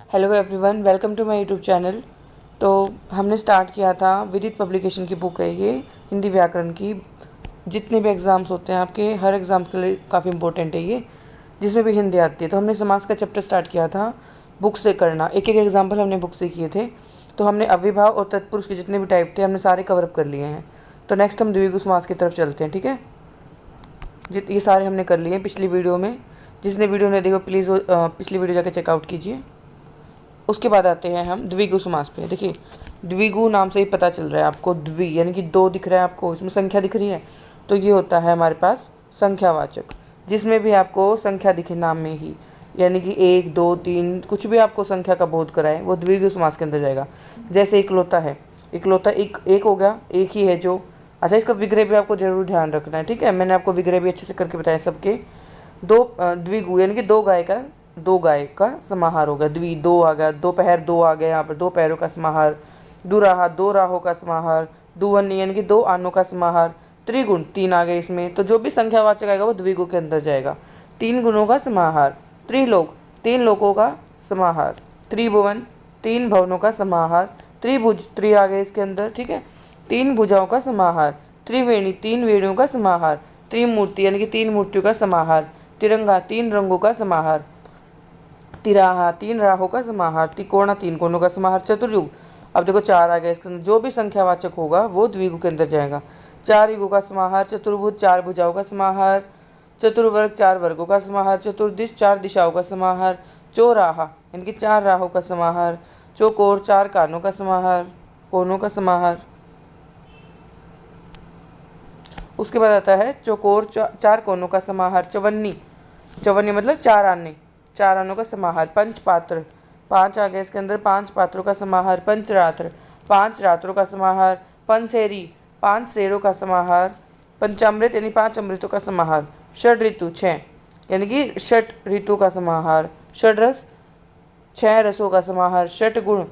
Hello everyone, welcome to my YouTube channel. तो हमने start किया था विदित पब्लिकेशन की बुक है ये, हिंदी व्याकरण की। जितने भी एग्ज़ाम्स होते हैं आपके, हर एग्ज़ाम के लिए काफ़ी इंपॉर्टेंट है ये, जिसमें भी हिंदी आती है। तो हमने समास का चैप्टर स्टार्ट किया था बुक से करना, एक एक एग्जाम्पल हमने बुक से किए थे। तो हमने अव्ययभाव और तत्पुरुष के जितने भी टाइप थे हमने सारे कवरअप कर लिए हैं। तो नेक्स्ट हम द्विगु समास की तरफ चलते हैं, ठीक है। ये सारे हमने कर लिए हैं पिछली वीडियो में। जिसने वीडियो नहीं देखो प्लीज़ पिछली वीडियो जाकर चेकआउट कीजिए। उसके बाद आते हैं हम द्विगु समास पे। देखिए, द्विगु नाम से ही पता चल रहा है आपको, द्वि यानी कि दो दिख रहा है आपको, इसमें संख्या दिख रही है, तो ये होता है हमारे पास संख्यावाचक। जिसमें भी आपको संख्या दिखे नाम में ही, यानी कि 1 2 3 कुछ भी आपको संख्या का बोध कराए, वो द्विगु समास के अंदर जाएगा। जैसे इकलौता है, इकलौता एक हो गया, एक ही है जो। अच्छा, इसका विग्रह भी आपको जरूर ध्यान रखना है, ठीक है। मैंने आपको विग्रह भी अच्छे से करके बताया सबके। दो द्विगु यानी कि दो गाय का समाहार हो गया, द्वि दो आ गया, दोपहर दो आ गया, यहाँ पर दो पैरों का समाहार। दुराहा दो राहों का समाहार। दुवन्य यानी कि दो आनों का समाहार। त्रिगुण तीन आ गए इसमें, तो जो भी संख्यावाचक आएगा वो द्विगु के अंदर जाएगा। तीन गुणों का समाहार। त्रिलोक तीन लोकों का समाहार। त्रिभुवन तीन भवनों का समाहार। त्रिभुज त्रि आ गए इसके अंदर, ठीक है, तीन भुजाओं का समाहार। त्रिवेणी तीन वेणियों का समाहार। त्रिमूर्ति यानी कि तीन मूर्तियों का समाहार। तिरंगा तीन रंगों का समाहार। तिराहा तीन राहों का समाहार। तिकोणा तीन कोणों का समाहार। चतुर्युग, अब देखो चार आ गया इसके अंदर, जो भी संख्यावाचक होगा वो द्विगु के अंदर जाएगा। चार युगों का समाहार। चतुर्भुज चार भुजाओं का समाहार। चतुर्वर्ग चार वर्गों का समाहार। चतुर्दिश चार दिशाओं का समाहार। चौराहा यानी कि चार राहों का समाहार। चौकोर चार कानों का समाहार, कोनों का समाहार। उसके बाद आता है चौकोर चार कोनों का समाहार। चवन्नी, चवन्नी मतलब चार आने, चार आनों का समाहार। पंचपात्र पांच आ गए इसके अंदर, पांच पात्रों का समाहार। पंचरात्र पांच रात्रों का समाहार। पंचसेरी पांच शेरों का समाहार। पंचामृत यानी पांच अमृतों का समाहार। षड ऋतु छः यानी कि षट ऋतु का समाहार। षडरस छह रसों का समाहार। षट गुण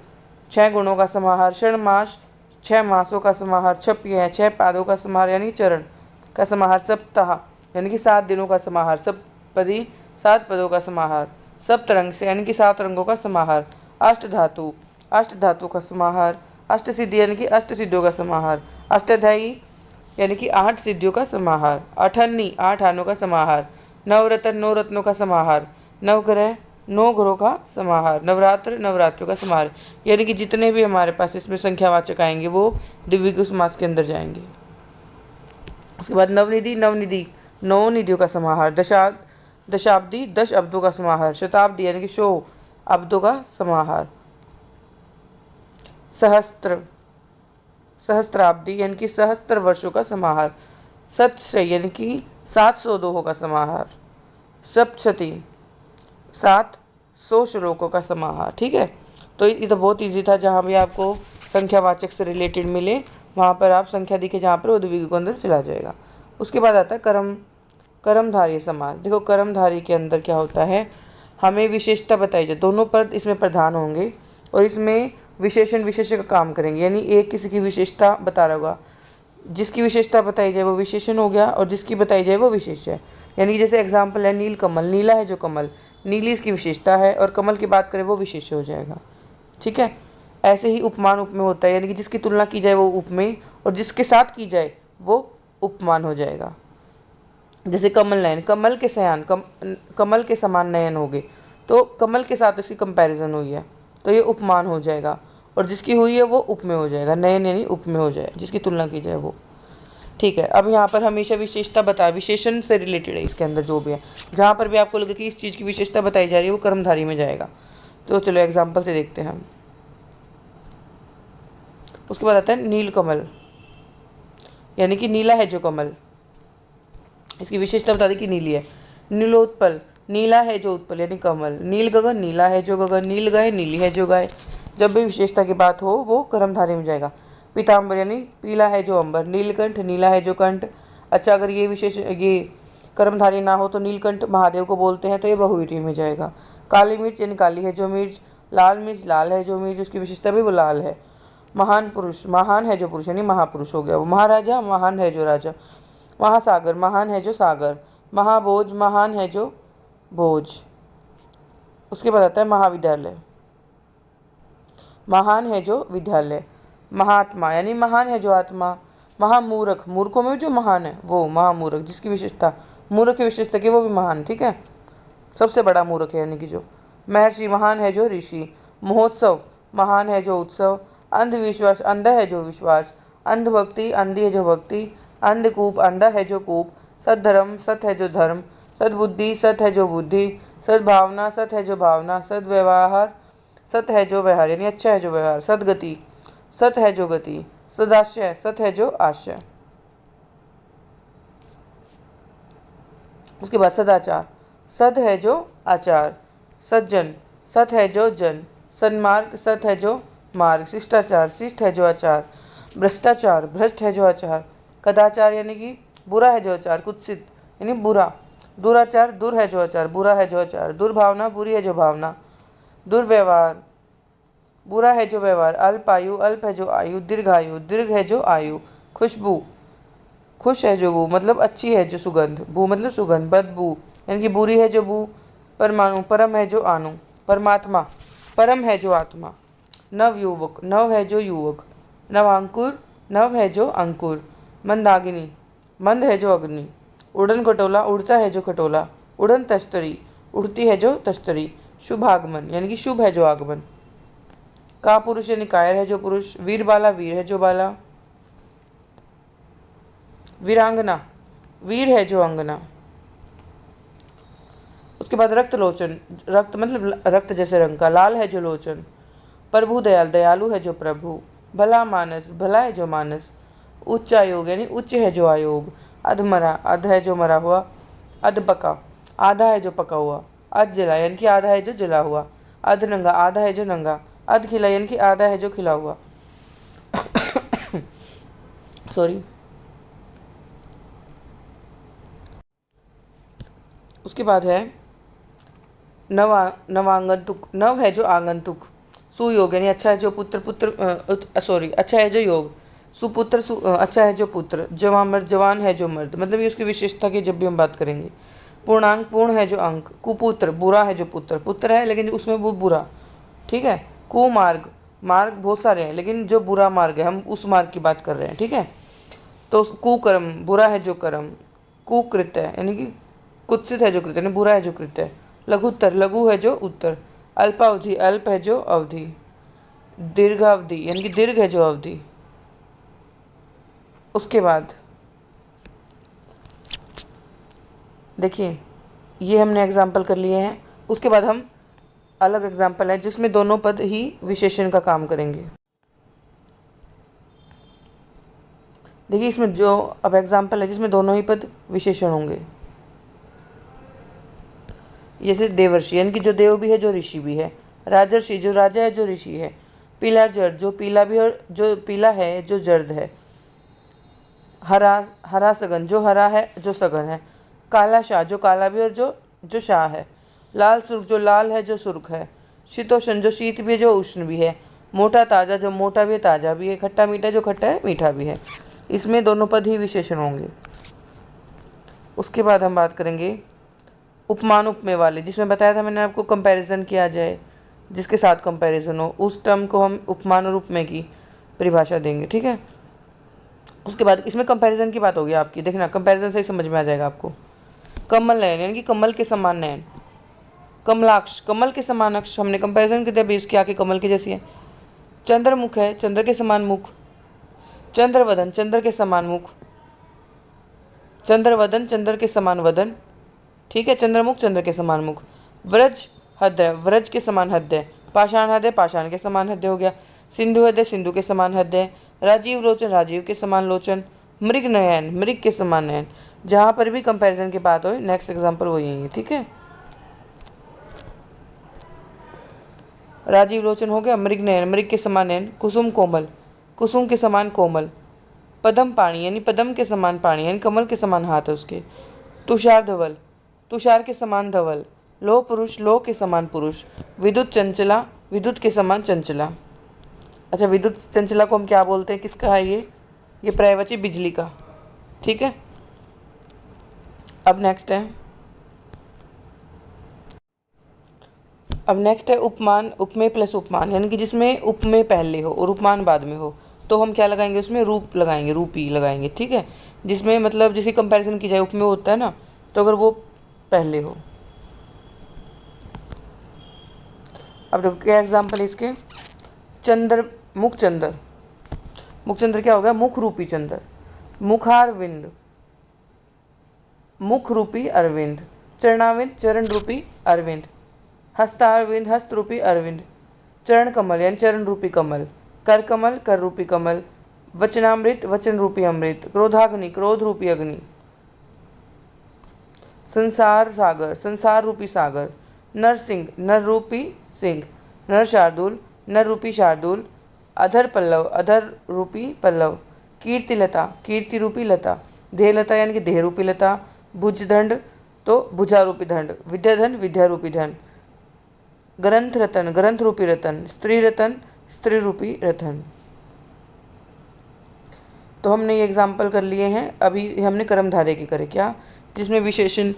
छह गुणों का समाहार। षण मास छह मासों का समाहार। छप्य छह पादों का समाहार यानी चरण का समाहार। सप्ताह यानी कि 7 दिनों का समाहार। सप्तपदी 7 पदों का समाहार। सप्तरंग से यानी कि 7 रंगों का समाहार। अष्ट धातु का समाहार। अष्ट सिद्धि यानी कि 8 सिद्धियों का समाहार। अष्टाध्यायी यानी कि 8 सिद्धियों का समाहार। अठन्नी 8 आनों का समाहार। नवरत्न 9 रत्नों का समाहार। नवग्रह 9 ग्रहों का समाहार। नवरात्र नवरात्रों का समाहार। यानी कि जितने भी हमारे पास इसमें संख्यावाचक आएंगे वो द्विगु समास के अंदर जाएंगे। उसके बाद नवनिधि नौ निधियों का समाहार। दशाब्दी 10 अब्दों का समाहार। शताब्दी यानी कि 100 अब्दों का समाहार। सहस्त्राब्दी यानी कि सहस्त्र वर्षों का समाहार। सतशय यानी कि 700 दोहों का समाहार। सप्तशती 700 श्लोकों का समाहार, ठीक है। तो ये तो बहुत ईजी था, जहाँ भी आपको संख्यावाचक से रिलेटेड मिले वहाँ पर आप संख्या दिखे जहाँ पर वो द्विगु के अंदर चला जाएगा। उसके बाद आता है कर्मधारय समास। देखो, कर्मधारय के अंदर क्या होता है, हमें विशेषता बताई जाए। दोनों पद इसमें प्रधान होंगे और इसमें विशेषण विशेष्य का काम करेंगे। यानी एक किसी की विशेषता बता रहा होगा, जिसकी विशेषता बताई जाए वो विशेषण हो गया और जिसकी बताई जाए वो विशेष है। यानी कि जैसे एग्जाम्पल है नील कमल, नीला है जो कमल, नीली इसकी विशेषता है, और कमल की बात करें वो विशेष हो जाएगा, ठीक है। ऐसे ही उपमान उपमेय होता है, यानी कि जिसकी तुलना की जाए वो उपमेय और जिसके साथ की जाए वो उपमान हो जाएगा। जैसे कमल नयन, कमल के समान नयन हो गए, तो कमल के साथ इसकी कंपैरिजन हुई है तो ये उपमान हो जाएगा, और जिसकी हुई है वो उपमेय हो जाएगा। नयन यानी उपमेय हो जाए, जिसकी तुलना की जाए वो, ठीक है। अब यहाँ पर हमेशा विशेषता बताए, विशेषण से रिलेटेड है इसके अंदर जो भी है। जहाँ पर भी आपको लगे कि इस चीज़ की विशेषता बताई जा रही है वो कर्मधारी में जाएगा। तो चलो एग्जाम्पल से देखते हैं हम। उसके बाद आता है नील कमल, यानी कि नीला है जो कमल, इसकी विशेषता बता दी कि नीली है। नीलोत्पल, नीला है जो उत्पल यानी कमल। नील गगन, नीला है जो गगन। नील गाय, नीली है जो गाय। जब भी विशेषता की बात हो वो कर्मधारय में जाएगा। पीताम्बर यानी पीला है जो अंबर। नीलकंठ, नीला है जो कंठ। अच्छा, अगर ये कर्मधारय ना हो तो नीलकंठ महादेव को बोलते हैं, तो ये बहुव्रीहि में जाएगा। काली मिर्च यानी काली है जो मिर्च। लाल मिर्च, लाल है जो मिर्च, उसकी विशेषता भी वो लाल है। महान पुरुष, महान है जो पुरुष यानी महापुरुष हो गया वो। महाराजा, महान है जो राजा। महासागर, महान है जो सागर। महाभोज, महान है जो भोज। उसके बाद आता है महाविद्यालय, महान है जो विद्यालय। महात्मा यानी महान है जो आत्मा। महामूर्ख, मूर्खों में जो महान है वो महामूर्ख, जिसकी विशेषता मूर्ख की विशेषता की वो भी महान, ठीक है, सबसे बड़ा मूर्ख है यानी कि जो। महर्षि महान है जो ऋषि। महोत्सव महान है जो उत्सव। अंधविश्वास अंधा है जो विश्वास। अंधभक्ति अंधी है जो भक्ति। अंधकूप अंधा है जो कूप। सद्धर्म सत है जो धर्म। सद्बुद्धि सत है जो बुद्धि। सद्भावना सत है जो भावना। सद्व्यवहार सत है जो व्यवहार यानी अच्छा है जो व्यवहार। सदगति सत है जो गति। सदाशय सत है जो आशय। उसके बाद सदाचार सद है जो आचार। सज्जन सत है जो जन। सन्मार्ग सत है जो मार्ग। शिष्टाचार शिष्ट है जो आचार। भ्रष्टाचार भ्रष्ट है जो आचार। कदाचार यानी कि बुरा है जो आचार। कुत्सित यानी बुरा। दुराचार दुर है जो आचार, बुरा है जो आचार। दुर्भावना बुरी है जो भावना। दुर्व्यवहार बुरा है जो व्यवहार। अल्पायु अल्प है जो आयु। दीर्घायु दीर्घ है जो आयु। खुशबू खुश है जो बू मतलब अच्छी है जो सुगंध। बू मतलब सुगंध। बदबू यानी कि बुरी है जो बू। परमाणु परम है जो अणु। परमात्मा परम है जो आत्मा। नवयुवक नव है जो युवक। नवांकुर नव है जो अंकुर। मंदाकिनी मंद है जो अग्नि। उड़न खटोला उड़ता है जो खटोला। उड़न तश्तरी उड़ती है जो तश्तरी। शुभागमन यानी कि शुभ है जो आगमन। का पुरुष यानी कायर है जो पुरुष। वीरबाला वीर है जो बाला। वीरांगना वीर है जो अंगना। उसके बाद रक्त लोचन रक्त मतलब रक्त जैसे रंग का। लाल है जो लोचन। प्रभु दयाल दयालु है जो प्रभु। भला मानस भला है जो मानस। उच्चायोग यानी उच्च है जो आयोग। अधमरा अध है जो मरा हुआ। अधपका आधा है जो पका हुआ। अध जला यानी कि आधा है जो जला हुआ। अधनंगा आधा है जो नंगा। अध खिला यानी कि आधा है जो खिला हुआ। सॉरी। उसके बाद है नवांगंतुक नव है जो आंगंतुक। सुयोग यानी अच्छा है जो पुत्र पुत्र सॉरी अच्छा है जो योग। सुपुत्र अच्छा है जो पुत्र। जवान है जो मर्द मतलब ये उसकी विशेषता की जब भी हम बात करेंगे। पूर्णांक पूर्ण है जो अंक। कुपुत्र बुरा है जो पुत्र पुत्र है लेकिन उसमें वो बुरा, ठीक है। कुमार्ग मार्ग बहुत सारे हैं लेकिन जो बुरा मार्ग है हम उस मार्ग की बात कर रहे हैं, ठीक है। तो कुकर्म बुरा है जो कर्म। कुकृत्य यानी कि कुत्सित है जो कृत्य यानी बुरा है जो कृत्य। लघुत्तर लघु है जो उत्तर। अल्पावधि अल्प है जो अवधि। दीर्घावधि यानी कि दीर्घ है जो अवधि। उसके बाद देखिए ये हमने एग्जाम्पल कर लिए हैं। उसके बाद हम अलग एग्जाम्पल है जिसमें दोनों पद ही विशेषण का काम करेंगे। देखिए इसमें जो अब एग्जाम्पल है जिसमें दोनों ही पद विशेषण होंगे। जैसे देवर्षि यानी कि जो देव भी है जो ऋषि भी है। राजर्षि जो राजा है जो ऋषि है। पीला जर्द जो पीला भी और जो पीला है जो जर्द है। हरा हरा सघन जो हरा है जो सघन है। काला शाह जो काला भी और जो शाह है। लाल सुर्ख जो लाल है जो सुर्ख है। शीतोष्ण जो शीत भी है जो उष्ण भी है। मोटा ताज़ा जो मोटा भी है ताज़ा भी है। खट्टा मीठा जो खट्टा है मीठा भी है। इसमें दोनों पद ही विशेषण होंगे। उसके बाद हम बात करेंगे उपमान उपमेय वाले, जिसमें बताया था मैंने आपको कंपैरिजन किया जाए, जिसके साथ कंपैरिजन हो उस टर्म को हम उपमान और उपमेय की परिभाषा देंगे, ठीक है। उसके बाद इसमें कंपैरिजन की बात होगी आपकी, देखना कंपैरिजन से ही समझ में आ जाएगा आपको। कमल नयन यानी कि कमल के समान नयन। कमलाक्ष कमल के समान अक्ष, हमने कंपैरिजन किया बेस की आके कमल की जैसी है। चंद्रमुख है चंद्र के समान मुख। चंद्रवदन चंद्र के समान मुख। चंद्रवदन चंद्र के समान वदन, ठीक है। चंद्रमुख चंद्र के समान मुख। व्रज हृदय व्रज के समान हृदय। पाषाण हृदय पाषाण के समान हृदय हो गया। सिंधु हृदय सिंधु के समान हृदय। राजीव लोचन राजीव के समान लोचन। मृग नयन मृग के समान नयन। जहाँ पर भी कंपैरिजन की बात हो नेक्स्ट एग्जाम्पल वही है, ठीक है। राजीव लोचन हो गया। मृग नयन मृग के समान नयन। कुसुम कोमल कुसुम के समान कोमल। पदम पाणी यानी पदम के समान पाणी यानी कमल के समान हाथ है उसके। तुषार धवल तुषार के समान धवल। लोह पुरुष लोह के समान पुरुष। विद्युत चंचला विद्युत के समान चंचला। अच्छा विद्युत चंचला को हम क्या बोलते हैं, किसका है ये पर्यायवाची बिजली का, ठीक है। अब नेक्स्ट है अब नेक्स्ट है उपमान, उपमेय प्लस उपमान, यानी कि जिसमें उपमेय पहले हो और उपमान बाद में हो, तो हम क्या लगाएंगे उसमें, रूप लगाएंगे, रूपी लगाएंगे, ठीक है। जिसमें मतलब जिसकी कंपैरिजन की जाए, उपमेय होता है ना, तो अगर वो पहले हो। अब देखो क्या एग्जाम्पल है इसके, चंद्र, मुखचंद्र, मुखचंद्र क्या होगा, मुख रूपी चंद्र, मुखारविंद, मुख रूपी अरविंद, चरणाविंद, चरण रूपी अरविंद, हस्तारविंद, हस्त रूपी अरविंद, चरण कमल यानी चरण रूपी कमल, कर कमल, कर रूपी कमल, वचनामृत, वचन रूपी अमृत, क्रोधाग्नि, क्रोध रूपी अग्नि, संसार सागर, संसार रूपी सागर, नरसिंह, नर रूपी सिंह, नर शार्दुल, नर रूपी शार्दुल, अधर पल्लव, अधर रूपी पल्लव, कीर्तिलता, कीर्ति रूपी लता, देहलता यानी कि देह रूपी लता, भुजदंड तो भुजा रूपी दंड, विद्याधन, विद्या रूपी धन, ग्रंथ रतन, ग्रंथ रूपी रतन, स्त्री रतन, स्त्री रूपी रतन। तो हमने ये एग्जाम्पल कर लिए हैं। अभी हमने कर्मधारय की करे क्या, जिसमें विशेषण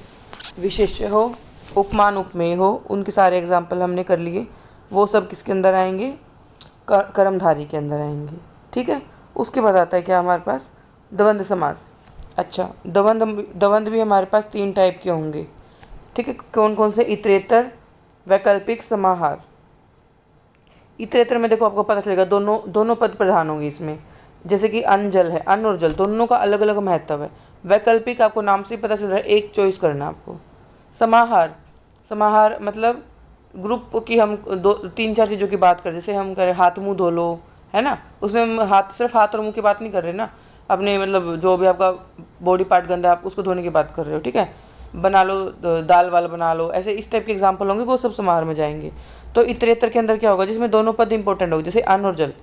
विशेष्य हो, उपमान उपमेय हो, उनके सारे एग्जाम्पल हमने कर लिए। वो सब किसके अंदर आएंगे, कर्मधारी के अंदर आएंगे, ठीक है। उसके बाद आता है क्या हमारे पास, द्वंद्व समास। अच्छा, द्वंद्व भी हमारे पास 3 टाइप के होंगे, ठीक है। कौन कौन से, इतरेतर, वैकल्पिक, समाहार। इतरेतर में देखो आपको पता चलेगा दोनों पद प्रधान होंगे इसमें, जैसे कि अन्न जल है, अन्न और जल दोनों का अलग अलग महत्व है। वैकल्पिक आपको नाम से ही पता चल रहा है, एक चॉइस करना आपको। समाहार, समाहार मतलब ग्रुप की हम 2-3-4 चीज़ों की बात करें, जैसे हम करें हाथ मुंह धो लो, है ना, उसमें हम हाथ, सिर्फ हाथ और मुंह की बात नहीं कर रहे ना, अपने मतलब जो भी आपका बॉडी पार्ट गंदा है आप उसको धोने की बात कर रहे हो, ठीक है। बना लो, दाल वाल बना लो, ऐसे इस टाइप के एग्जाम्पल होंगे, वो सब समाहार में जाएंगे। तो इतरेतर के अंदर क्या होगा, जिसमें दोनों पद इंपॉर्टेंट होंगे, जैसे अन्न और जल,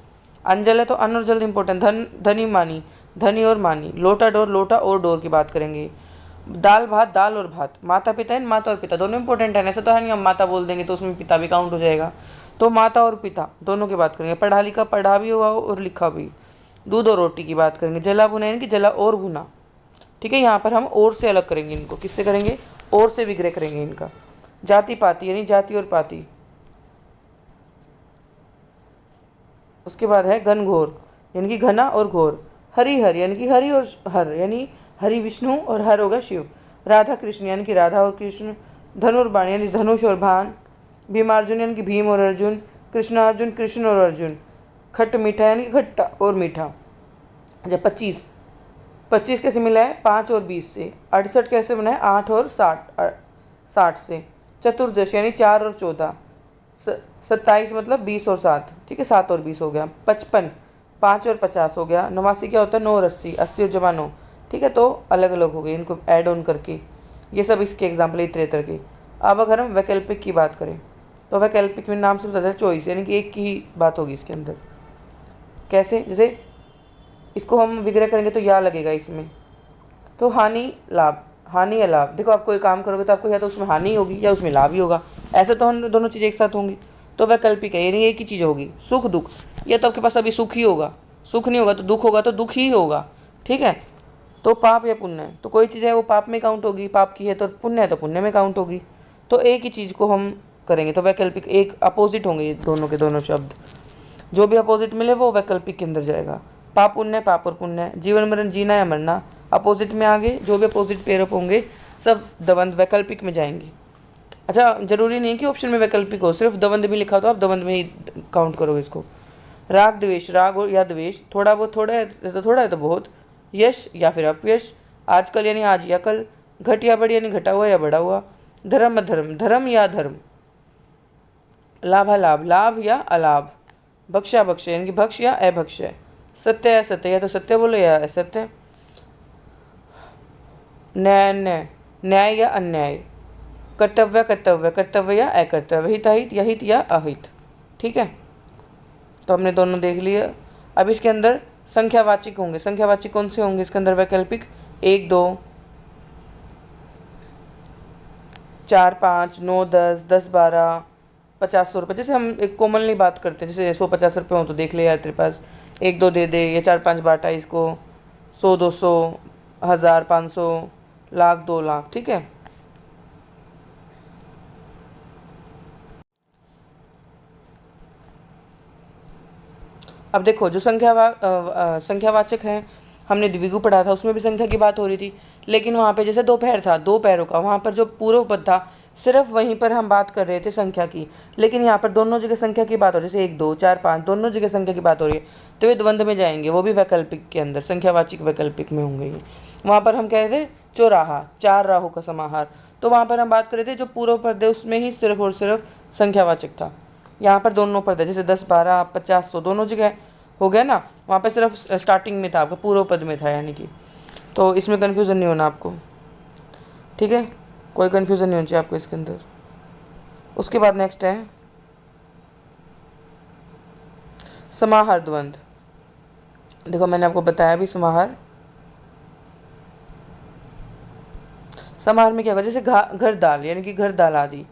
अंजल है तो अन्न और जल इंपॉर्टेंट, धन, धनी मानी, धनी और मानी, लोटा डोर, लोटा और डोर की बात करेंगे। दाल भात, दाल और भात, माता पिता है, माता और पिता दोनों इंपॉर्टेंट है, ऐसा तो है नहीं हम माता बोल देंगे तो उसमें पिता भी काउंट हो जाएगा, तो माता और पिता दोनों की बात करेंगे। पढ़ा लिखा, पढ़ा भी हुआ और लिखा भी। दूध और रोटी की बात करेंगे। जला भुना यानी कि जला और भुना, ठीक है। यहाँ पर हम और से अलग करेंगे इनको, किससे करेंगे, और से विग्रह करेंगे इनका। जाति पाति यानी जाति और पाति। उसके बाद है घनघोर यानी कि घना और घोर। हरिहर यानी कि हरि और हर यानी हरि विष्णु और हर होगा शिव। राधा कृष्ण यानी कि राधा और कृष्ण। धनुर्बाण यानी धनुष और बाण। भीमार्जुन यानी कि भीम और अर्जुन। कृष्णार्जुन, कृष्ण और अर्जुन। खट मीठा यानी कि खट्टा और मीठा। अच्छा, 25, 25 कैसे मिला है, 5 और 20 से। 68 कैसे बना है, 8 और 60 से। चतुर्दश यानी 4 और 14। 27 मतलब 20 और 7, ठीक है, 7 और 20 हो गया। 55, 5 और 50 हो गया। 89 क्या होता है, 9 और 80, 80 और जमा 9, ठीक है। तो अलग अलग हो गए इनको ऐड ऑन करके। ये सब इसके एग्जाम्पल इतरेतर के। अब अगर हम वैकल्पिक की बात करें तो वैकल्पिक में नाम से बताता है चॉइस, यानी कि एक की ही बात होगी इसके अंदर। कैसे, जैसे इसको हम विग्रह करेंगे तो या लगेगा इसमें, तो हानि लाभ, हानि या लाभ। देखो आप कोई काम करोगे तो आपको या तो उसमें हानि होगी या उसमें लाभ ही होगा, ऐसे तो हम दोनों चीज़ें एक साथ होंगी। तो वैकल्पिक है, यानी एक ही चीज़ होगी। सुख दुख, या तो आपके पास अभी सुख ही होगा, सुख नहीं होगा तो दुख होगा, तो दुख ही होगा, ठीक है। तो पाप या पुण्य है, तो कोई चीज़ है वो पाप में काउंट होगी, पाप की है, तो पुण्य है तो पुण्य में काउंट होगी। तो एक ही चीज़ को हम करेंगे तो वैकल्पिक, एक अपोजिट होंगे दोनों के दोनों शब्द, जो भी अपोजिट मिले वो वैकल्पिक के अंदर जाएगा। पाप पुण्य, पाप और पुण्य, जीवन मरण, जीना या मरना, अपोजिट में आगे जो भी अपोजिट पेयर अप होंगे सब द्वंद्व वैकल्पिक में जाएंगे। अच्छा, जरूरी नहीं कि ऑप्शन में वैकल्पिक हो, सिर्फ द्वंद्व भी लिखा तो आप द्वंद्व में ही काउंट करोगे इसको। राग द्वेष, राग या द्वेष, थोड़ा बहुत, थोड़ा है तो थोड़ा है तो बहुत। यश या फिर अपयश, आजकल यानी आज या कल। घट या बढ़ यानी घटा हुआ या बढ़ा हुआ। धर्म अधर्म, धर्म या धर्म। लाभालाभ, लाभ या अलाभ। भक्ष्या भक्ष्य यानी कि भक्ष्य या अभक्ष्य। सत्य या सत्य, या तो सत्य बोलो या असत्य। न्याय, न्याय, न्याय या अन्याय। कर्तव्य, कर्तव्य, कर्तव्य या अकर्तव्य। हित, अहित या हित या अहित, ठीक है। तो हमने दोनों देख लिए। अब इसके अंदर संख्यावाचक होंगे। संख्यावाचक कौन से होंगे इसके अंदर वैकल्पिक, 1 2 4 5 9 10 10 12 50 100 रुपये। जैसे हम एक कॉमनली बात करते हैं, जैसे 150 रुपये हो तो देख ले यार तेरे पास, 1 2 दे दे, या 4 5 बांटा इसको, 100 200 1000 500 लाख 2 लाख, ठीक है। अब देखो जो संख्यावाचक है, हमने द्विगु पढ़ा था, उसमें भी संख्या की बात हो रही थी, लेकिन वहाँ पे जैसे दोपहर था, दो पैरों का, वहाँ पर जो पूर्व पद था सिर्फ वहीं पर हम बात कर रहे थे संख्या की, लेकिन यहाँ पर दोनों जगह संख्या की बात हो रही है, जैसे 1 2 4 5 दोनों जगह संख्या की बात हो रही है, तो वे द्वंद्व में जाएंगे, वो भी वैकल्पिक के अंदर, संख्यावाचक वैकल्पिक में होंगे ये। वहाँ पर हम कह रहे थे चौराहा, 4 राहों का समाहार, तो वहाँ पर हम बात कर रहे थे जो पूर्व पद है उसमें ही सिर्फ और सिर्फ संख्यावाचक था। यहाँ पर दोनों पद है, जैसे 10 12 50 100 दोनों जगह हो गया ना, वहाँ पे सिर्फ स्टार्टिंग में था, आपका पूर्व पद में था यानी कि, तो इसमें कन्फ्यूज़न नहीं होना आपको, ठीक है, कोई कन्फ्यूज़न नहीं होनी चाहिए आपको इसके अंदर। उसके बाद नेक्स्ट है समाहार द्वंद। देखो मैंने आपको बताया भी समाहार में क्या होगा, जैसे घर दाल यानी कि घर दाल आदि,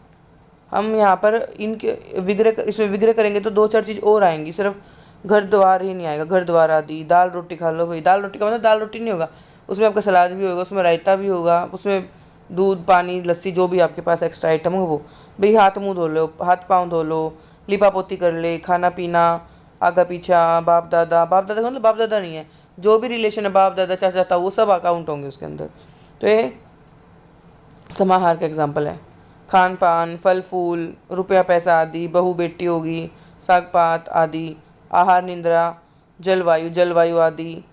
हम यहाँ पर इनके विग्रह, इसमें विग्रह करेंगे तो 2 4 चीज़ और आएंगी, सिर्फ घर द्वार ही नहीं आएगा, घर द्वार आदि, दाल रोटी खा लो भाई, दाल रोटी का मतलब दाल रोटी नहीं होगा, उसमें आपका सलाद भी होगा, उसमें रायता भी होगा, उसमें दूध पानी लस्सी जो भी आपके पास एक्स्ट्रा आइटम हो वो भाई, हाथ मुँह धो लो, हाथ पाँव धो लो, लिपा पोती कर ले, खाना पीना, आगा पीछा, बाप दादा का मतलब बाप दादा नहीं है, जो भी रिलेशन है बाप दादा चाचा ताऊ वो सब अकाउंट होंगे उसके अंदर, तो ये समाहार का एग्जाम्पल है। खान पान, फल फूल, रुपया पैसा आदि, बहू बेटी होगी, साग पात आदि, आहार निंद्रा, जलवायु आदि,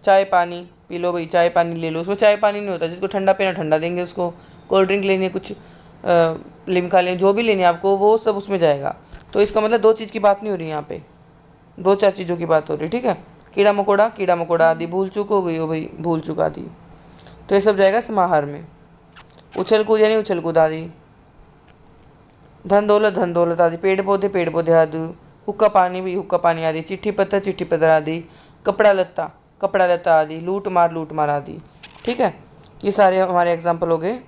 चाय पानी पी लो भाई, चाय पानी ले लो, उसमें चाय पानी नहीं होता, जिसको ठंडा पीना ठंडा देंगे, उसको कोल्ड ड्रिंक लेनी है, कुछ लिम्का लेनी, जो भी लेनी है आपको वो सब उसमें जाएगा। तो इसका मतलब 2 चीज़ की बात नहीं हो रही यहाँ पे, 2 4 चीज़ों की बात हो रही है, ठीक है। कीड़ा मकोड़ा आदि, भूल चूक हो गई हो भाई, भूल चूक आदि, तो ये सब जाएगा समाहार में। उछल कूद यानी उछल कूद आदि, धन दौलत आदि, पेड़ पौधे आदि, हुक्का पानी आदि, चिट्ठी पत्थर आदि, कपड़ा लत्ता आदि, लूट मार आदि, ठीक है। ये सारे हमारे एग्जाम्पल हो गए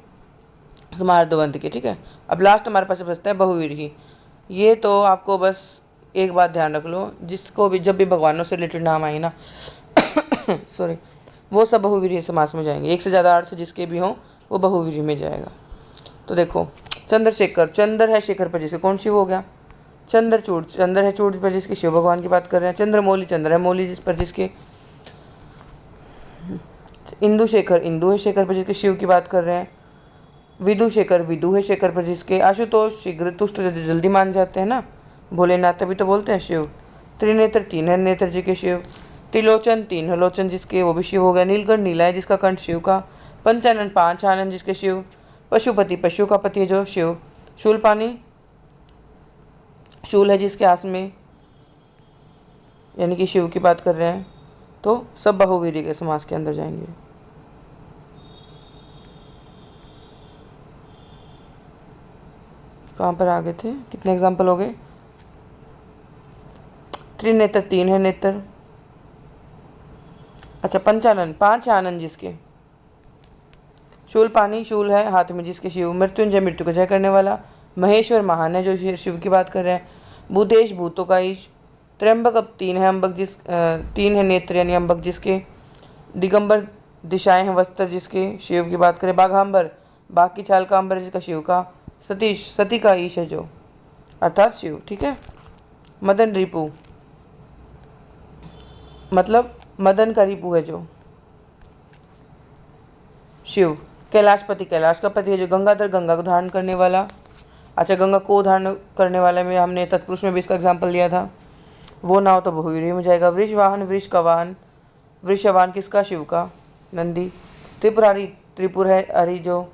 समाहार द्वंद के, ठीक है। अब लास्ट हमारे पास बचता है बहुव्रीहि। ये तो आपको बस एक बात ध्यान रख लो, जिसको भी जब भी भगवानों से रिलेटेड नाम आए ना सॉरी, वो सब बहुव्रीहि समास में जाएंगे, एक से ज़्यादा अर्थ जिसके भी हों वो बहुव्रीहि में जाएगा। तो देखो चंद्रशेखर, चंद्र है शेखर पर जिसके, कौन शिव हो गया। चंद्रचूड़, चंद्र है चूड़ पर जिसके, शिव भगवान की बात कर रहे हैं। चंद्रमौली, चंद्र है मौली जिस पर जिसके। इंदु है शेखर पर जिसके, शिव की बात कर रहे हैं। विदु है शेखर पर जिसके। आशुतोष, शीघ्र, तुष्ट जल्दी मान जाते हैं ना, भोलेनाथ तभी तो बोलते हैं शिव। त्रिनेत्र, 3 है नेत्र जी के शिव। त्रिलोचन, 3 है लोचन जिसके, वो भी शिव हो गया। नीलकंठ, नीला है जिसका कंठ, शिव का। पंचानन, 5 आनंद जिसके, शिव। पशुपति, पशु का पति है जो, शिव। शूलपानी, शूल है जिसके हाथ में, यानी कि शिव की बात कर रहे हैं। तो सब बहुव्रीहि के समास के अंदर जाएंगे। कहाँ पर आ गए थे, कितने एग्जाम्पल हो गए। त्रिनेत्र, 3 है नेत्र। अच्छा पंचानन, 5 है आनंद जिसके। शूलपानी, शूल है हाथ में जिसके, शिव। मृत्युंजय, मृत्यु को जय करने वाला। महेश्वर, महान है जो शिव की बात कर रहे हैं। भूतेश, भूतों का ईश। त्र्यंबक, अब 3 है अम्बक 3 है नेत्र यानी अम्बक जिसके। दिगंबर, दिशाएं हैं वस्त्र जिसके, शिव की बात करें। बाघांबर, बाघ की छाल का अंबर जिसका, शिव का। सतीश, सती का ईश है जो, अर्थात शिव, ठीक है। मदन रिपु, मतलब मदन का रिपु है जो, शिव। कैलाशपति, कैलाश का पति है जो। गंगाधर, गंगा को धारण करने वाला। अच्छा गंगा को धारण करने वाले में हमने तत्पुरुष में भी इसका एग्जाम्पल लिया था, वो ना हो तो बहुव्रीहि में जाएगा। वृषवाहन, वृष का वाहन। वृषवाहन किसका, शिव का, नंदी। त्रिपुरारी, त्रिपुर है हरि जो।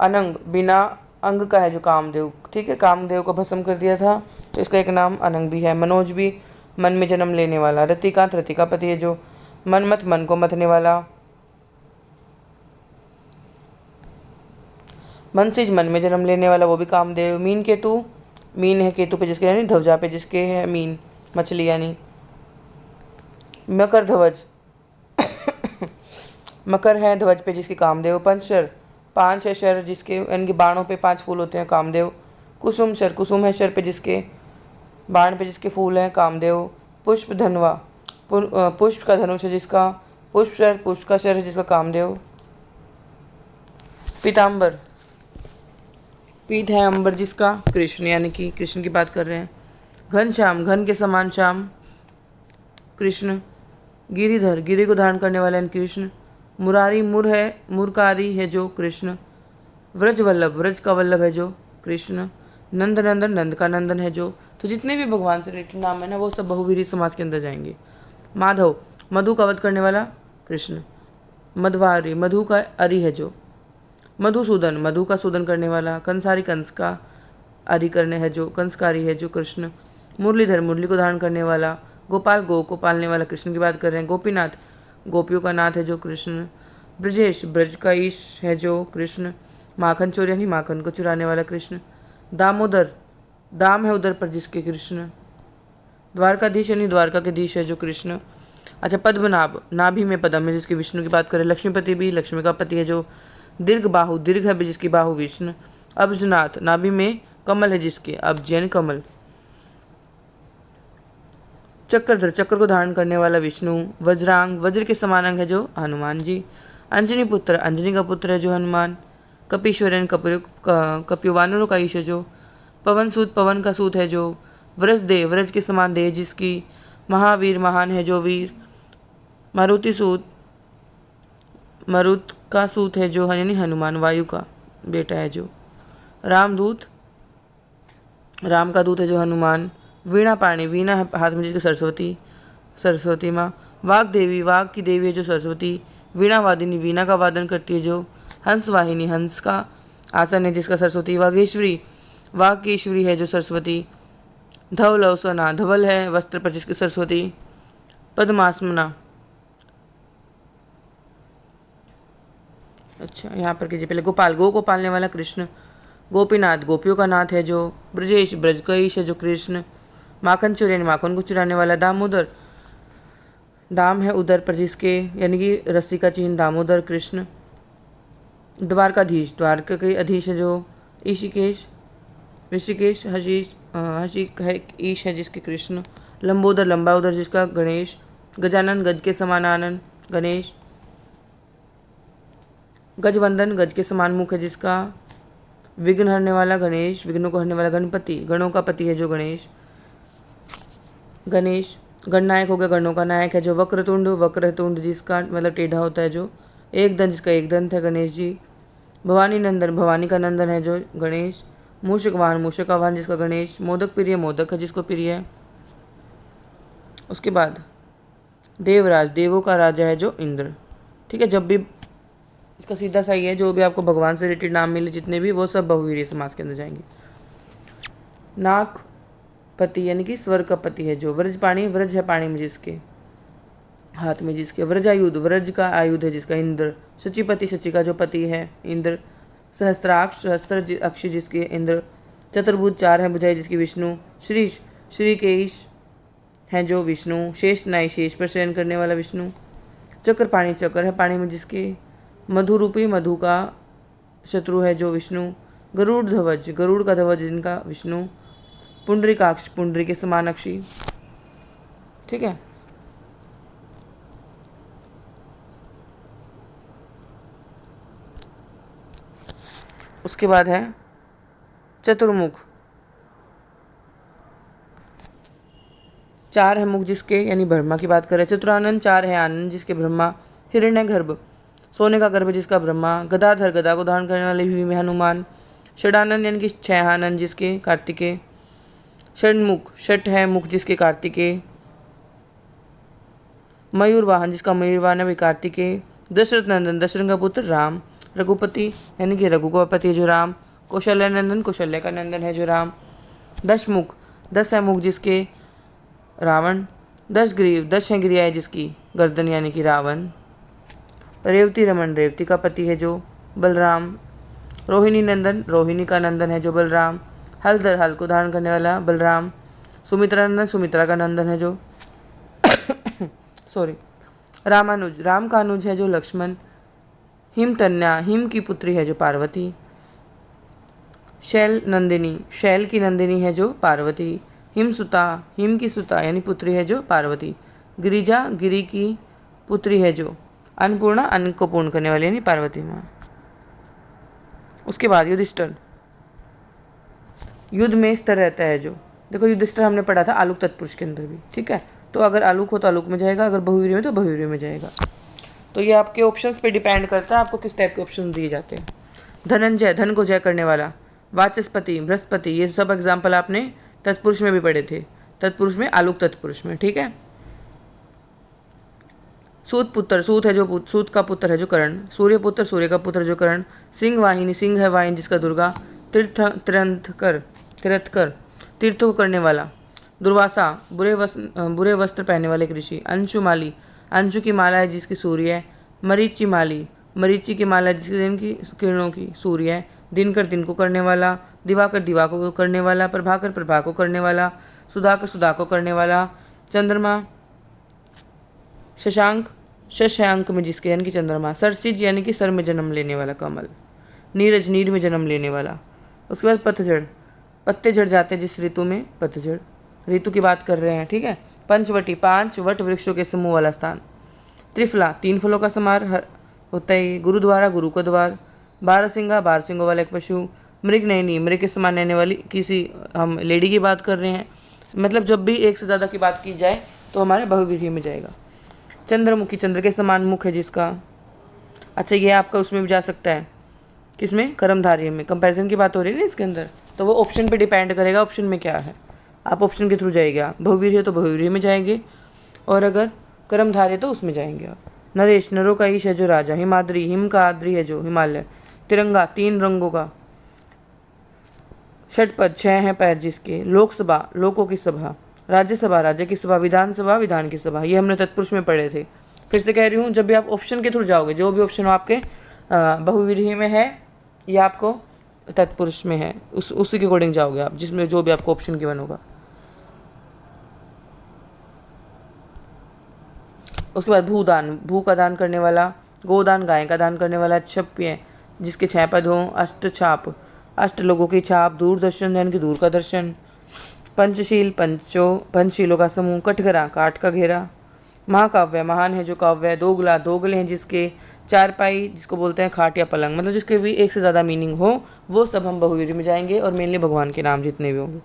अनंग, बिना अंग का है जो, कामदेव, ठीक है। कामदेव को भस्म कर दिया था तो इसका एक नाम अनंग भी है। मनोज भी, मन में जन्म लेने वाला। रतिकांत, रतिका पति है जो। मनमत, मन को मथने वाला। मनसिज, मन में जन्म लेने वाला, वो भी कामदेव। मीन केतु, मीन है केतु पे जिसके यानी ध्वजा पे जिसके है मीन, मछली यानी। मकर ध्वज मकर है ध्वज पे जिसके, कामदेव। पंचशर, 5 है शर जिसके, यानी कि बाणों पे 5 फूल होते हैं, कामदेव। कुसुम शर, कुसुम है शर पे जिसके, बाण पे जिसके फूल हैं, कामदेव। पुष्प धनवा, पुष्प का धनुष है जिसका। पुष्प का शर है जिसका, कामदेव। पीताम्बर, पीत है अंबर जिसका, कृष्ण, यानी कि कृष्ण की बात कर रहे हैं। घनश्याम, घन के समान श्याम, कृष्ण। गिरिधर, गिरि को धारण करने वाला कृष्ण। मुरारी, मुर है, मुरकारी है जो कृष्ण। व्रज वल्लभ, व्रज का वल्लभ है जो कृष्ण। नंद नंदन, नंद का नंदन है जो। तो जितने भी भगवान से रिलेटेड नाम है ना वो सब बहुवीरी समास के अंदर जाएंगे। माधव, मधु का वध करने वाला कृष्ण। मध्वारी, मधु का अरि है जो। मधुसूदन, मधु का सूदन करने वाला। कंसारी, कंस का अरि करने है जो, कंसकारी है जो कृष्ण। मुरलीधर, मुरली को धारण करने वाला। गोपाल, गो को पालने वाला कृष्ण की बात कर रहे हैं। गोपीनाथ, गोपियों का नाथ है जो कृष्ण। ब्रजेश, ब्रज का ईश है जो कृष्ण। माखन चोर यानी माखन को चुराने वाला कृष्ण। दामोदर, दाम है उधर पर जिसके कृष्ण। द्वारकाधीश यानी द्वारका के धीश है जो कृष्ण। अच्छा, पद्मनाभ, नाभि में पद्म है जिसके विष्णु की बात करें। लक्ष्मीपति भी लक्ष्मी का पति है जो। दीर्घ बाहु, दीर्घ है भी जिसकी बाहु विष्णु। अब्जनाथ, नाभि में कमल है जिसके, अब्ज यानी कमल। चक्रधर, चक्र को धारण करने वाला विष्णु। वज्रांग, वज्र के समान अंग है जो हनुमान जी। अंजनी पुत्र, अंजनी का पुत्र है जो हनुमान। कपीश्वर यानी कपियो वानरों का ईश है जो। पवन सूत, पवन का सूत है जो। व्रज देव, व्रज के समान देह जिसकी। महावीर, महान है जो वीर। मारुति सूत, मरुत का सूत है जो यानी हनुमान, वायु का बेटा है जो। रामदूत, राम का दूत है जो हनुमान। वीणा पाणी, वीणा है हाथ में जिसकी सरस्वती, सरस्वती माँ। वाग देवी, वाग की देवी है जो सरस्वती। वीणा वादिनी, वीणा का वादन करती है जो। हंस वाहिनी, हंस का आसन है जिसका सरस्वती। वागेश्वरी, वाग की ईश्वरी है जो सरस्वती। धवल अवसना, धवल है वस्त्र पर जिसकी सरस्वती। पद्मासमना, अच्छा यहाँ पर कीजिए पहले। गोपाल, गो को पालने वाला कृष्ण। गोपीनाथ, गोपियों का नाथ है जो। ब्रजेश, ब्रज का ईश है जो कृष्ण। माखन चोर यानी माखन को चुराने वाला। दामोदर, दाम है उदर पर जिसके यानी कि रस्सी का चिन्ह, दामोदर कृष्ण। द्वारकाधीश, द्वारका के अधीश है जो। ऋषिकेश, ऋषिकेश हशीक है, ईश है जिसके कृष्ण। लंबोदर, लंबा उदर जिसका गणेश। गजानन, गज के समान आनंद गणेश। गजवंदन, गज के समान मुख है जिसका। विघ्न हरने वाला गणेश, विघ्नों को हरने वाला गणपति, गणों का पति है जो गणेश। गणेश, गणनायक हो गया, गणों का नायक है जो। वक्रतुंड, वक्रतुंड जिसका मतलब टेढ़ा होता है जो। एक दंत, जिसका एक दंत है गणेश जी। भवानी नंदन, भवानी का नंदन है जो गणेश। मूषक वाहन, मूषक का वाहन जिसका गणेश। मोदक प्रिय, मोदक है जिसको प्रिय है। उसके बाद देवराज, देवों का राजा है जो इंद्र। ठीक है, जब भी इसका सीधा सही है, जो भी आपको भगवान से रिलेटेड नाम मिले जितने भी, वो सब बहुवीरीय समास के अंदर जाएंगे। नाक पति यानी कि स्वर का पति है जो। व्रज पाणी, व्रज है पाणी में जिसके, हाथ में जिसके। व्रजायुध, व्रज का आयुध है जिसका, इंद्र। शचीपति, शची का जो पति है इंद्र। सहस्त्राक्ष, सहस्त्र अक्ष जिसके, इंद्र। चतुर्भुज, चार है भुजाएं जिसकी, विष्णु। श्रीश, श्री के ईश हैं जो विष्णु। शेष नाई, शेष पर शयन करने वाला विष्णु। चक्र पाणी, चक्र है पाणी में जिसके। मधु रूपी, मधु का शत्रु है जो विष्णु। गरुड़ ध्वज, गरुड़ का ध्वज जिनका, विष्णु। पुंडरीकाक्ष, पुंडरी के समान अक्षी। ठीक है, उसके बाद है चतुर्मुख, चार है मुख जिसके, यानी ब्रह्मा की बात करें। चतुरानंद, चार है आनंद जिसके, ब्रह्मा। हिरण्य गर्भ, सोने का गर्भ जिसका, ब्रह्मा। गदाधर, गदा को धारण करने वाले भी में हनुमान। षडानंद यानी कि छह आनंद जिसके, कार्तिकेय। षणमुख, षट है मुख जिसके, कार्तिकेय। मयूर वाहन जिसका मयूर वाहन है, कार्तिकेय। दशरथ नंदन, दशरथ का पुत्र राम। रघुपति यानी कि रघु का पति है जो राम। कौशल्य नंदन, कौशल्य का नंदन है जो राम। दशमुख, दस है मुख जिसके, रावण। दश ग्रीव, दश है गिरिया जिसकी, गर्दन यानी कि रावण। रेवती रमन, रेवती का पति है जो बलराम। रोहिणी नंदन, रोहिणी का नंदन है जो बलराम। हलधर, हल को धारण करने वाला बलराम। सुमित्रा नंदन, सुमित्रा का नंदन है जो सॉरी। रामानुज, राम का अनुज है जो लक्ष्मण। हिमतन्या, हिम की पुत्री है जो पार्वती। शैल नंदिनी, शैल की नंदिनी है जो पार्वती। हिमसुता, हिम की सुता यानी पुत्री है जो पार्वती। गिरिजा, गिरी की पुत्री है जो अन्नपूर्णा, अन्न को पूर्ण करने वाली यानी पार्वती माँ। उसके बाद युधिष्ठिर, युद्ध में स्तर रहता है जो। देखो युधिष्ठिर हमने पढ़ा था आलूक तत्पुरुष के अंदर भी, ठीक है। तो अगर आलूक हो तो आलूक में जाएगा, अगर बहुवीर्य में तो बहुवीर्य में जाएगा। तो ये आपके ऑप्शंस पे डिपेंड करता है आपको किस टाइप के ऑप्शन दिए जाते हैं। धनंजय, धन को जय करने वाला। वाचस्पति, बृहस्पति, ये सब एग्जाम्पल आपने तत्पुरुष में भी पढ़े थे, तत्पुरुष में, आलूक तत्पुरुष में, ठीक है। सूत पुत्र, सूत है जो सूत का पुत्र है जो कर्ण। सूर्य पुत्र, सूर्य का पुत्र जो कर्ण। सिंह वाहिनी, सिंह है वाहिनी जिसका दुर्गा। तीर्थकर, तीर्थकर, तीर्थों को करने वाला। दुर्वासा, बुरे वस्त्र पहनने वाले ऋषि। अंशुमाली, अंशु की माला है जिसकी सूर्य है। मरीचि माली, मरीचि की माला है जिसकी दिन की किरणों की सूर्य है। दिनकर, दिन को करने वाला। दिवाकर, दिवाकर को करने वाला। प्रभाकर, प्रभा को करने वाला। सुधाकर, सुधा को करने वाला। चंद्रमा, शशांक, शशांक में जिसके यानी कि चंद्रमा। सरसिज यानी कि सर में जन्म लेने वाला कमल। नीरज, नीर में जन्म लेने वाला। उसके बाद पतझड़, पत्ते झड़ जाते हैं जिस ऋतु में, पतझड़, ऋतु की बात कर रहे हैं, ठीक है। पंचवटी, 5 वट वृक्षों के समूह वाला स्थान। त्रिफला, 3 फलों का समार होता है। गुरुद्वारा, गुरु का द्वार। बारहसिंगा, बारहसिंगों वाला एक पशु। मृग नयनी, मृग के समान रहने वाली किसी, हम लेडी की बात कर रहे हैं, मतलब जब भी एक से ज़्यादा की बात की जाए तो हमारे बहुव्रीहि में जाएगा। चंद्रमुखी, चंद्र के समान मुख है जिसका। अच्छा, ये आपका उसमें भी जा सकता है, किसमें, कर्मधारय में, कंपैरिजन की बात हो रही है ना इसके अंदर, तो वो ऑप्शन पे डिपेंड करेगा ऑप्शन में क्या है, आप ऑप्शन के थ्रू जाएगा। बहुवीर्य तो बहुवीर्य में जाएंगे, और अगर कर्मधारय तो उसमें जाएंगे आप। नरेश, नरों का ईश है जो राजा। हिमाद्री, हिम का आद्री है जो हिमालय। तिरंगा, 3 रंगों का। षटपद, 6 हैं पैर जिसके। लोकसभा, लोकों की सभा। राज्यसभा, राज्य की सभा। विधानसभा, विधान की सभा। ये हमने तत्पुरुष में पढ़े थे। फिर से कह रही हूँ, जब भी आप ऑप्शन के थ्रू जाओगे, जो भी ऑप्शन आपके बहुव्रीहि में है या आपको तत्पुरुष में है, उसी के अकॉर्डिंग जाओगे आप, जिसमें जो भी आपको ऑप्शन गिवन होगा। उसके बाद भूदान, भू का दान करने वाला। गोदान, गाय का दान करने वाला। क्षप्य, जिसके 6 पद हों। अष्टछाप, 8 लोगों की छाप। दूरदर्शन यानी कि दूर का दर्शन। पंचशील, पंचशीलों का समूह। कठघरा, काठ का घेरा। महाकाव्य, महान है जो काव्य है। दोगला, दोगले हैं जिसके। चारपाई, जिसको बोलते हैं खाट या पलंग, मतलब जिसके भी एक से ज़्यादा मीनिंग हो, वो सब हम बहुवीर्य में जाएंगे, और मेनली भगवान के नाम जितने भी होंगे।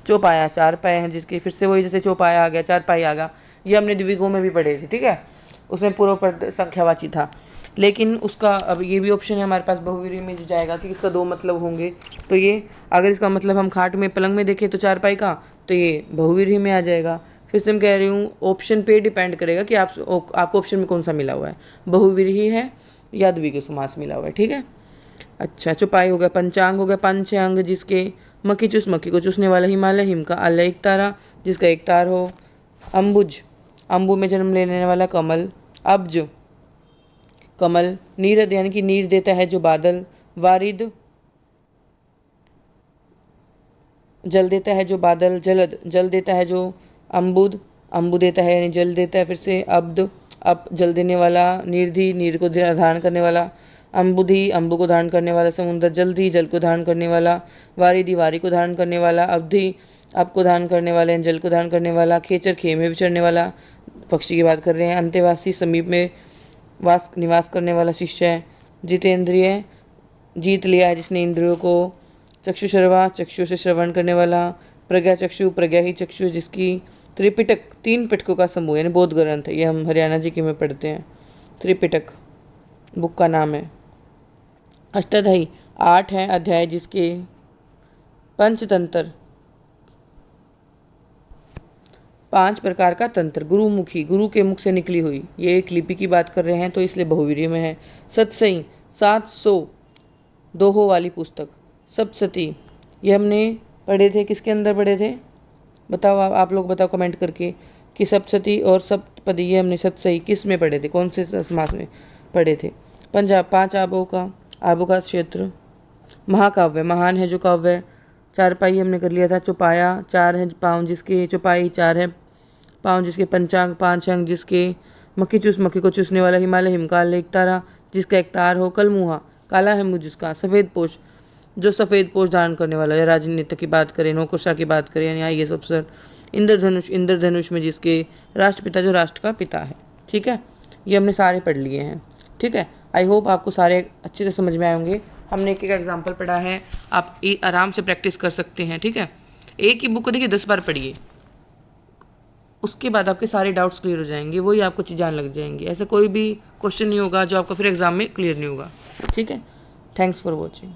चौपाया, 4 पाए हैं जिसके, फिर से वही जैसे चौपाया आ गया, 4 पाई आ गया, ये हमने द्विगुओं में भी पढ़े थे, ठीक है, उसमें पूर्व पद संख्यावाची था। लेकिन उसका अब ये भी ऑप्शन है हमारे पास बहुवीर्य में जो जाएगा कि इसका 2 मतलब होंगे, तो ये अगर इसका मतलब हम खाट में पलंग में देखें तो 4 पाई का, तो ये बहुवीर्य में आ जाएगा। फिर से मैं कह रही हूँ, ऑप्शन पे डिपेंड करेगा कि आपको ऑप्शन में कौन सा मिला हुआ है, बहुवीर्य है या द्विगु समास मिला हुआ है, ठीक है। अच्छा, चौपाई हो गया। पंचांग हो गया, 5 अंग जिसके। मक्खी चूस, मक्खी को चूसने वाला। हिमालय, हिम का आलय, एक तारा जिसका एक तार हो। अम्बुज, अम्बु में जन्म लेने वाला कमल। अब्ज, कमल। नीरद यानी कि नीर देता है जो बादल। वारिद, जल देता है जो बादल। जलद, जल देता है जो अम्बुद, अम्बु देता है यानी जल देता है। फिर से अब्द, अप, जल देने वाला। निर्धि, नीर को धारण करने वाला। अम्बुधि, अम्बु को धारण करने वाला समुद्र। जल्दी, जल को धारण करने वाला। वारिधि, वारी को धारण करने वाला। अवधि, अप को धारण करने वाले, जल को धारण करने वाला। खेचर, खे में विचरने वाला, पक्षी की बात कर रहे हैं। अंतेवासी, समीप में निवास करने वाला शिष्य है। जितेंद्रिय, जीत लिया है जिसने इंद्रियों को। चक्षुशर्वा, चक्षु से श्रवण करने वाला। प्रज्ञा चक्षु, प्रज्ञा ही चक्षु जिसकी। त्रिपिटक, 3 पिटकों का समूह यानी बौद्ध ग्रंथ है, ये हम हरियाणा जी के में पढ़ते हैं। त्रिपिटक बुक का नाम है। अष्टाध्यायी, 8 हैं अध्याय जिसके। पंचतंत्र, 5 प्रकार का तंत्र। गुरुमुखी, गुरु के मुख से निकली हुई, ये एक लिपि की बात कर रहे हैं तो इसलिए बहुवीर्य में है। सतसई, 700 दोहों वाली पुस्तक। सप्तशती, ये हमने पढ़े थे, किसके अंदर पढ़े थे बताओ, आप लोग बताओ कमेंट करके कि सप्तशती और सप्तपदी ये हमने सतसई किस में पढ़े थे, कौन से समास में पढ़े थे। पंजाब, 5 आबों का क्षेत्र। महाकाव्य, महान है जो काव्य। 4 पाई हमने कर लिया था। चौपाया, 4 है पाँव जिसके। चौपाई, 4 है पाँव जिसके। पंचांग, 5 अंग जिसके। मक्खी चूस, मक्खी को चूसने वाला। हिमालय, हिमकाल, एक तारा जिसका एक तार हो। कलमुहा, काला है मुँह जिसका। सफ़ेद पोश, जो सफ़ेद पोश धारण करने वाला है। राजनीति की बात करें, नौकरशाह की बात करें यानी IAS अफसर। इंद्रधनुष, इंद्रधनुष में जिसके। राष्ट्रपिता, जो राष्ट्र का पिता है, ठीक है। ये हमने सारे पढ़ लिए हैं, ठीक है। आई होप आपको सारे अच्छे से समझ में आए होंगे। हमने एक एक एग्जाम्पल पढ़ा है, आप आराम से प्रैक्टिस कर सकते हैं, ठीक है। एक ही बुक को देखिए 10 बार पढ़िए, उसके बाद आपके सारे डाउट्स क्लियर हो जाएंगे, वही आपको चीज़ें लग जाएंगी। ऐसा कोई भी क्वेश्चन नहीं होगा जो आपका फिर एग्ज़ाम में क्लियर नहीं होगा। ठीक है, थैंक्स फॉर वॉचिंग।